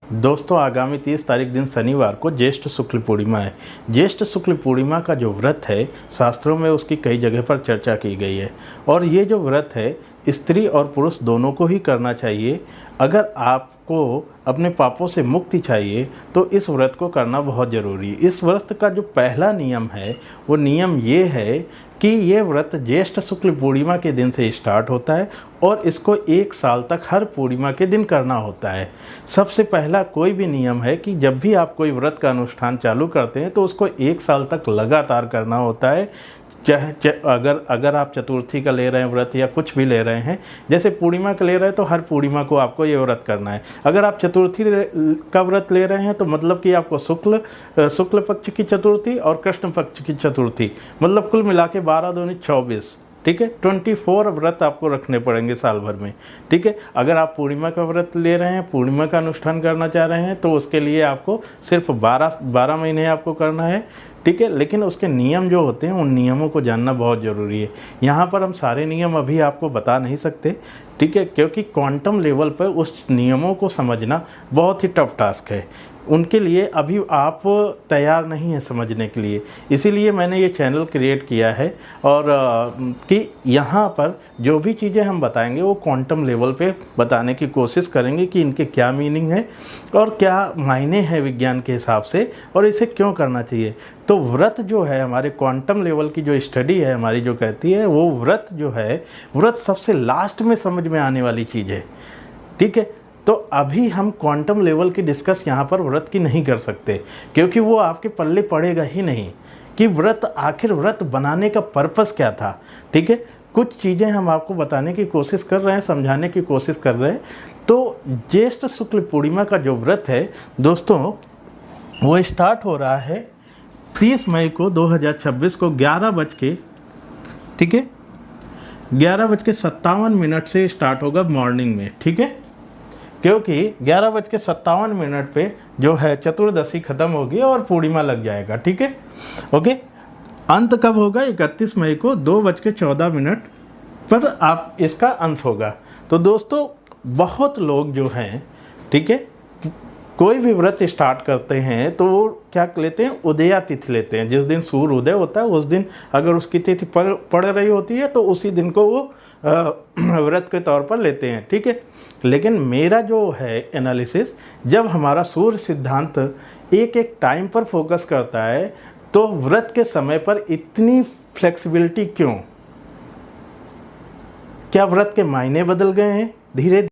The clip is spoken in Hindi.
दोस्तों आगामी 30 तारीख दिन शनिवार को ज्येष्ठ शुक्ल पूर्णिमा है। ज्येष्ठ शुक्ल पूर्णिमा का जो व्रत है, शास्त्रों में उसकी कई जगह पर चर्चा की गई है और ये जो व्रत है स्त्री और पुरुष दोनों को ही करना चाहिए। अगर आपको अपने पापों से मुक्ति चाहिए तो इस व्रत को करना बहुत ज़रूरी है। इस व्रत का जो पहला नियम है वो नियम ये है कि ये व्रत ज्येष्ठ शुक्ल पूर्णिमा के दिन से स्टार्ट होता है और इसको 1 साल तक हर पूर्णिमा के दिन करना होता है। सबसे पहला कोई भी नियम है कि जब भी आप कोई व्रत का अनुष्ठान चालू करते हैं तो उसको 1 साल तक लगातार करना होता है। चाहे अगर आप चतुर्थी का ले रहे हैं व्रत या कुछ भी ले रहे हैं, जैसे पूर्णिमा का ले रहे हैं तो हर पूर्णिमा को आपको ये व्रत करना है। अगर आप चतुर्थी का व्रत ले रहे हैं तो मतलब कि आपको शुक्ल पक्ष की चतुर्थी और कृष्ण पक्ष की चतुर्थी, मतलब कुल मिला के 12 दूनी 24, ठीक है। 24 व्रत आपको रखने पड़ेंगे साल भर में, ठीक है। अगर आप पूर्णिमा का व्रत ले रहे हैं, पूर्णिमा का अनुष्ठान करना चाह रहे हैं तो उसके लिए आपको सिर्फ 12 महीने आपको करना है, ठीक है। लेकिन उसके नियम जो होते हैं उन नियमों को जानना बहुत ज़रूरी है। यहाँ पर हम सारे नियम अभी आपको बता नहीं सकते, ठीक है, क्योंकि क्वांटम लेवल पर उस नियमों को समझना बहुत ही टफ टास्क है। उनके लिए अभी आप तैयार नहीं हैं समझने के लिए, इसीलिए मैंने ये चैनल क्रिएट किया है और कि यहाँ पर जो भी चीज़ें हम बताएंगे वो क्वांटम लेवल पे बताने की कोशिश करेंगे कि इनके क्या मीनिंग है और क्या मायने हैं विज्ञान के हिसाब से और इसे क्यों करना चाहिए। तो व्रत जो है हमारे क्वांटम लेवल की जो स्टडी है हमारी जो कहती है वो व्रत जो है, व्रत सबसे लास्ट में समझ में आने वाली चीज़ है, ठीक है। तो अभी हम क्वांटम लेवल की डिस्कस यहाँ पर व्रत की नहीं कर सकते क्योंकि वो आपके पल्ले पड़ेगा ही नहीं कि व्रत आखिर व्रत बनाने का पर्पस क्या था, ठीक है। कुछ चीज़ें हम आपको बताने की कोशिश कर रहे हैं, समझाने की कोशिश कर रहे हैं। तो ज्येष्ठ शुक्ल पूर्णिमा का जो व्रत है दोस्तों वो स्टार्ट हो रहा है 30 मई को 2026 को 11 बज के, ठीक है, 11:57 से स्टार्ट होगा मॉर्निंग में, ठीक है। क्योंकि 11:57 पे जो है चतुर्दशी खत्म होगी और पूर्णिमा लग जाएगा, ठीक है, ओके। अंत कब होगा? 31 मई को 2:14 पर आप इसका अंत होगा। तो दोस्तों बहुत लोग जो हैं, ठीक है, कोई भी व्रत स्टार्ट करते हैं तो वो क्या लेते हैं, उदया तिथि लेते हैं। जिस दिन सूर्य उदय होता है उस दिन अगर उसकी तिथि पड़ रही होती है तो उसी दिन को वो व्रत के तौर पर लेते हैं, ठीक है। लेकिन मेरा जो है एनालिसिस, जब हमारा सूर्य सिद्धांत एक टाइम पर फोकस करता है तो व्रत के समय पर इतनी फ्लेक्सिबिलिटी क्यों? क्या व्रत के मायने बदल गए हैं धीरे